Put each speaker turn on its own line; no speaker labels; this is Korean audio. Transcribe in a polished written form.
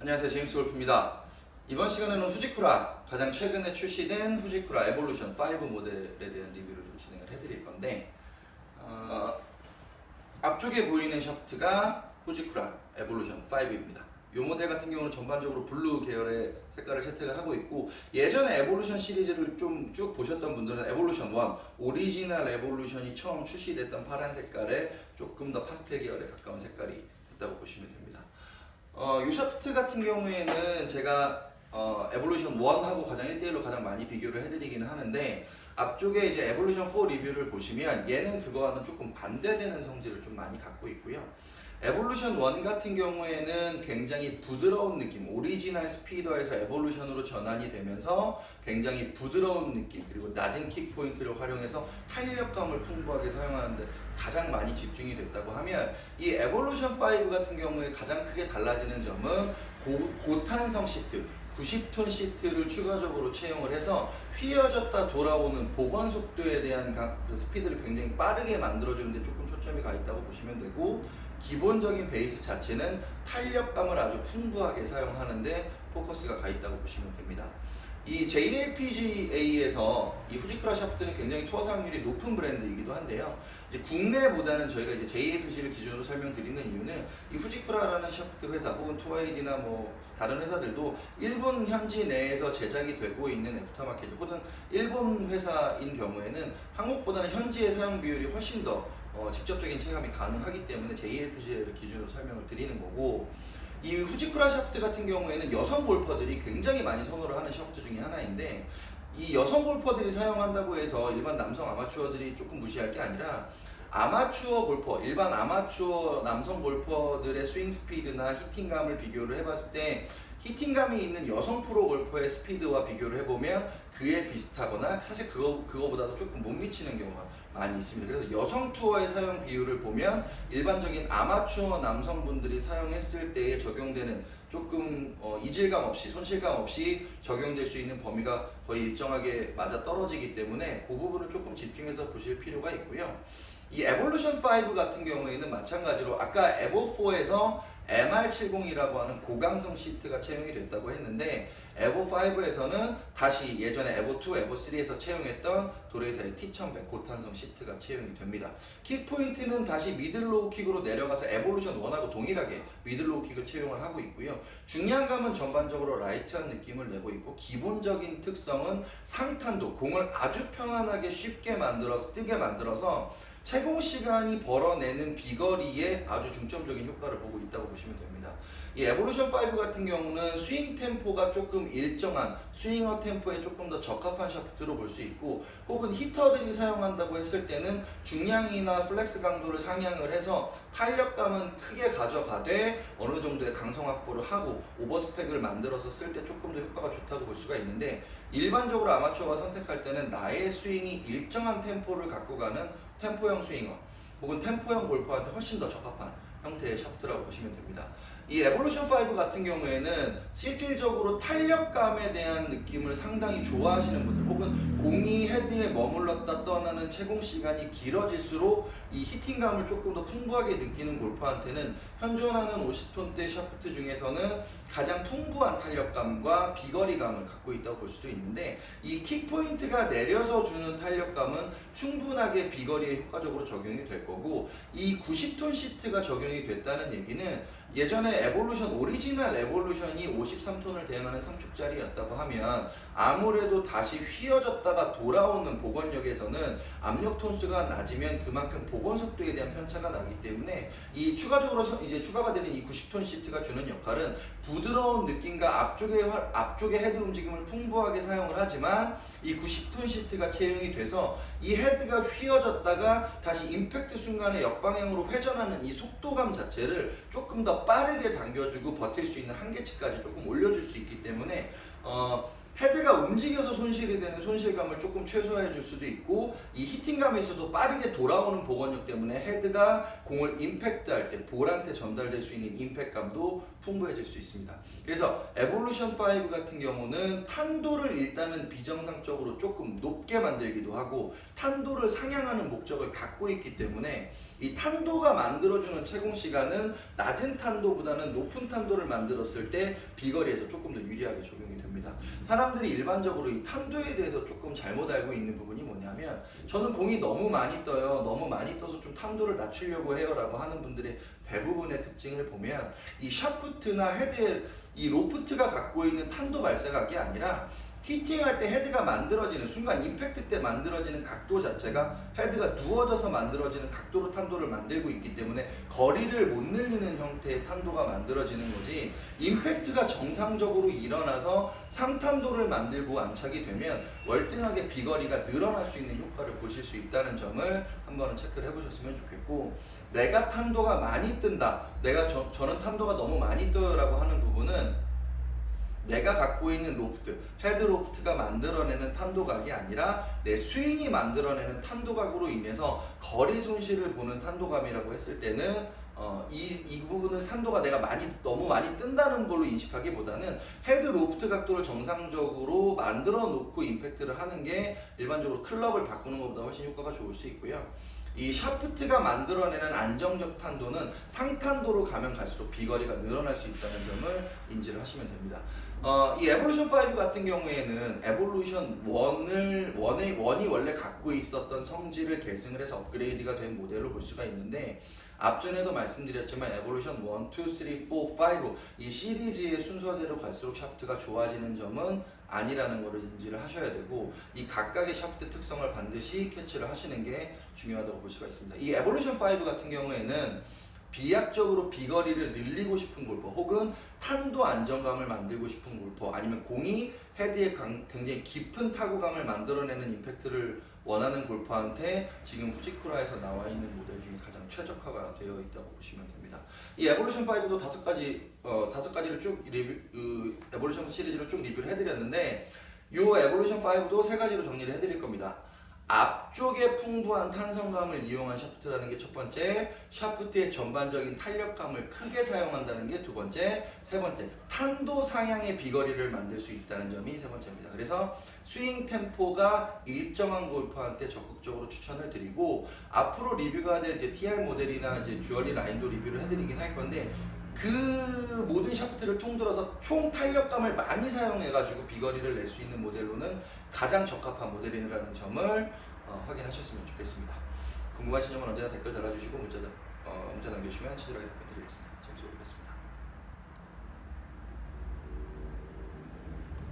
안녕하세요, 제임스 골프입니다. 이번 시간에는 후지쿠라, 가장 최근에 출시된 후지쿠라 에볼루션 5 모델에 대한 리뷰를 좀 진행을 해드릴 건데, 앞쪽에 보이는 샤프트가 후지쿠라 에볼루션 5입니다. 이 모델 같은 경우는 전반적으로 블루 계열의 색깔을 채택을 하고 있고, 예전에 에볼루션 시리즈를 좀 쭉 보셨던 분들은 에볼루션 1, 오리지널 에볼루션이 처음 출시됐던 파란 색깔에 조금 더 파스텔 계열에 가까운 색깔이 있다고 보시면 됩니다. 이 샤프트 같은 경우에는 제가 에볼루션 1하고 가장 1대1로 가장 많이 비교를 해드리기는 하는데, 앞쪽에 이제 에볼루션 4 리뷰를 보시면 얘는 그거와는 조금 반대되는 성질을 좀 많이 갖고 있고요. 에볼루션 1 같은 경우에는 굉장히 부드러운 느낌, 오리지널 스피더에서 에볼루션으로 전환이 되면서 굉장히 부드러운 느낌, 그리고 낮은 킥 포인트를 활용해서 탄력감을 풍부하게 사용하는데 가장 많이 집중이 됐다고 하면, 이 에볼루션 5 같은 경우에 가장 크게 달라지는 점은 고탄성 시트, 90톤 시트를 추가적으로 채용을 해서 휘어졌다 돌아오는 복원 속도에 대한 그 스피드를 굉장히 빠르게 만들어주는데 조금 초점이 가 있다고 보시면 되고, 기본적인 베이스 자체는 탄력감을 아주 풍부하게 사용하는데 포커스가 가 있다고 보시면 됩니다. 이 JLPGA에서 이 후지쿠라 샤프트는 굉장히 투어 사용률이 높은 브랜드이기도 한데요. 이제 국내보다는 저희가 이제 JLPG를 기준으로 설명드리는 이유는, 이 후지쿠라라는 샤프트 회사 혹은 투어에이디나 뭐 다른 회사들도 일본 현지 내에서 제작이 되고 있는 애프터마켓 혹은 일본 회사인 경우에는 한국보다는 현지의 사용 비율이 훨씬 더 직접적인 체감이 가능하기 때문에 JLPG를 기준으로 설명을 드리는 거고, 이 후지쿠라 샤프트 같은 경우에는 여성 골퍼들이 굉장히 많이 선호를 하는 샤프트 중에 하나인데, 이 여성 골퍼들이 사용한다고 해서 일반 남성 아마추어들이 조금 무시할 게 아니라, 아마추어 골퍼, 일반 아마추어 남성 골퍼들의 스윙 스피드나 히팅감을 비교를 해봤을 때 히팅감이 있는 여성 프로 골퍼의 스피드와 비교를 해보면 그에 비슷하거나 사실 그거보다도 조금 못 미치는 경우가 많이 있습니다. 그래서 여성 투어의 사용 비율을 보면 일반적인 아마추어 남성분들이 사용했을 때에 적용되는 조금 이질감 없이, 손실감 없이 적용될 수 있는 범위가 거의 일정하게 맞아 떨어지기 때문에 그 부분을 조금 집중해서 보실 필요가 있고요. 이 에볼루션 5 같은 경우에는 마찬가지로 아까 에보4에서 MR70이라고 하는 고강성 시트가 채용이 됐다고 했는데, 에보5에서는 다시 예전에 에보2, 에보3에서 채용했던 도레이사의 T1100 고탄성 시트가 채용이 됩니다. 킥 포인트는 다시 미들로우 킥으로 내려가서 에볼루션 1하고 동일하게 미들로우 킥을 채용을 하고 있고요. 중량감은 전반적으로 라이트한 느낌을 내고 있고, 기본적인 특성은 상탄도, 공을 아주 편안하게 쉽게 만들어서 뜨게 만들어서 채공 시간이 벌어내는 비거리에 아주 중점적인 효과를 보고 있다고 보시면 됩니다. 이 에볼루션 5 같은 경우는 스윙 템포가 조금 일정한 스윙어 템포에 조금 더 적합한 샤프트로 볼 수 있고, 혹은 히터들이 사용한다고 했을 때는 중량이나 플렉스 강도를 상향을 해서 탄력감은 크게 가져가되 어느 정도의 강성 확보를 하고 오버스펙을 만들어서 쓸 때 조금 더 효과가 좋다고 볼 수가 있는데, 일반적으로 아마추어가 선택할 때는 나의 스윙이 일정한 템포를 갖고 가는 템포형 스윙어 혹은 템포형 골퍼한테 훨씬 더 적합한 형태의 샤프트라고 보시면 됩니다. 이 에볼루션 5 같은 경우에는 실질적으로 탄력감에 대한 느낌을 상당히 좋아하시는 분들, 혹은 공이 헤드에 머물렀다 떠나는 채공 시간이 길어질수록 이 히팅감을 조금 더 풍부하게 느끼는 골퍼한테는 현존하는 50톤대 샤프트 중에서는 가장 풍부한 탄력감과 비거리감을 갖고 있다고 볼 수도 있는데, 이 킥포인트가 내려서 주는 탄력감은 충분하게 비거리에 효과적으로 적용이 될 거고, 이 90톤 시트가 적용이 됐다는 얘기는 예전에 에볼루션, 오리지널 에볼루션이 53톤을 대응하는 상축짜리였다고 하면 아무래도 다시 휘어졌다가 돌아오는 복원력에서는 압력 톤수가 낮으면 그만큼 복원 속도에 대한 편차가 나기 때문에, 이 추가적으로 이제 추가가 되는 이 90톤 시트가 주는 역할은 부드러운 느낌과 앞쪽의 헤드 움직임을 풍부하게 사용을 하지만, 이 90톤 시트가 채용이 돼서 이 헤드가 휘어졌다가 다시 임팩트 순간에 역방향으로 회전하는 이 속도감 자체를 조금 더 빠르게 당겨주고 버틸 수 있는 한계치까지 조금 올려줄 수 있기 때문에 헤드가 움직여서 손실이 되는 손실감을 조금 최소화해 줄 수도 있고, 이 히팅감에 있어도 빠르게 돌아오는 복원력 때문에 헤드가 공을 임팩트할 때 볼한테 전달될 수 있는 임팩트감도 풍부해질 수 있습니다. 그래서 에볼루션 5 같은 경우는 탄도를 일단은 비정상적으로 조금 높게 만들기도 하고 탄도를 상향하는 목적을 갖고 있기 때문에 이 탄도가 만들어주는 채공 시간은 낮은 탄도보다는 높은 탄도를 만들었을 때 비거리에서 조금 더 유리하게 적용이 됩니다. 사람들이 일반적으로 이 탄도에 대해서 조금 잘못 알고 있는 부분이 뭐냐면, 저는 공이 너무 많이 떠요, 너무 많이 떠서 좀 탄도를 낮추려고 해요 라고 하는 분들의 대부분의 특징을 보면, 이 샤프트나 헤드의 이 로프트가 갖고 있는 탄도 발사각이 아니라 히팅할 때 헤드가 만들어지는 순간 임팩트 때 만들어지는 각도 자체가 헤드가 누워져서 만들어지는 각도로 탄도를 만들고 있기 때문에 거리를 못 늘리는 형태의 탄도가 만들어지는 거지, 임팩트가 정상적으로 일어나서 상탄도를 만들고 안착이 되면 월등하게 비거리가 늘어날 수 있는 효과를 보실 수 있다는 점을 한번은 체크를 해보셨으면 좋겠고, 내가 탄도가 많이 뜬다, 저는 탄도가 너무 많이 떠요 라고 하는 부분은 내가 갖고 있는 로프트, 헤드 로프트가 만들어내는 탄도각이 아니라 내 스윙이 만들어내는 탄도각으로 인해서 거리 손실을 보는 탄도감이라고 했을 때는 이 부분은 산도가 내가 너무 많이 뜬다는 걸로 인식하기보다는 헤드 로프트 각도를 정상적으로 만들어 놓고 임팩트를 하는 게 일반적으로 클럽을 바꾸는 것보다 훨씬 효과가 좋을 수 있고요. 이 샤프트가 만들어내는 안정적 탄도는 상탄도로 가면 갈수록 비거리가 늘어날 수 있다는 점을 인지를 하시면 됩니다. 이 에볼루션 5 같은 경우에는 에볼루션 1이 원래 갖고 있었던 성질을 계승을 해서 업그레이드가 된 모델로 볼 수가 있는데, 앞전에도 말씀드렸지만 에볼루션 1, 2, 3, 4, 5 이 시리즈의 순서대로 갈수록 샤프트가 좋아지는 점은 아니라는 것을 인지를 하셔야 되고, 이 각각의 샤프트 특성을 반드시 캐치를 하시는 게 중요하다고 볼 수가 있습니다. 이 에볼루션 5 같은 경우에는 비약적으로 비거리를 늘리고 싶은 골퍼, 혹은 탄도 안정감을 만들고 싶은 골퍼, 아니면 공이 헤드에 굉장히 깊은 타구감을 만들어내는 임팩트를 원하는 골퍼한테 지금 후지쿠라에서 나와 있는 모델 중에 가장 최적화가 되어 있다고 보시면 됩니다. 이 에볼루션 5도 다섯 가지를 쭉 에볼루션 시리즈를 쭉 리뷰를 해드렸는데, 이 에볼루션 5도 세 가지로 정리를 해드릴 겁니다. 앞쪽에 풍부한 탄성감을 이용한 샤프트라는 게 첫 번째, 샤프트의 전반적인 탄력감을 크게 사용한다는 게 두 번째, 세 번째, 탄도 상향의 비거리를 만들 수 있다는 점이 세 번째입니다. 그래서 스윙 템포가 일정한 골퍼한테 적극적으로 추천을 드리고, 앞으로 리뷰가 될 이제 TR 모델이나 이제 주얼리 라인도 리뷰를 해드리긴 할 건데, 그 모든 샤프트를 통틀어서 총 탄력감을 많이 사용해가지고 비거리를 낼 수 있는 모델로는 가장 적합한 모델이라는 점을 확인하셨으면 좋겠습니다. 궁금하신 점은 언제나 댓글 달아주시고 문자 남겨주시면 친절하게 답변드리겠습니다. 재밌게 보겠습니다.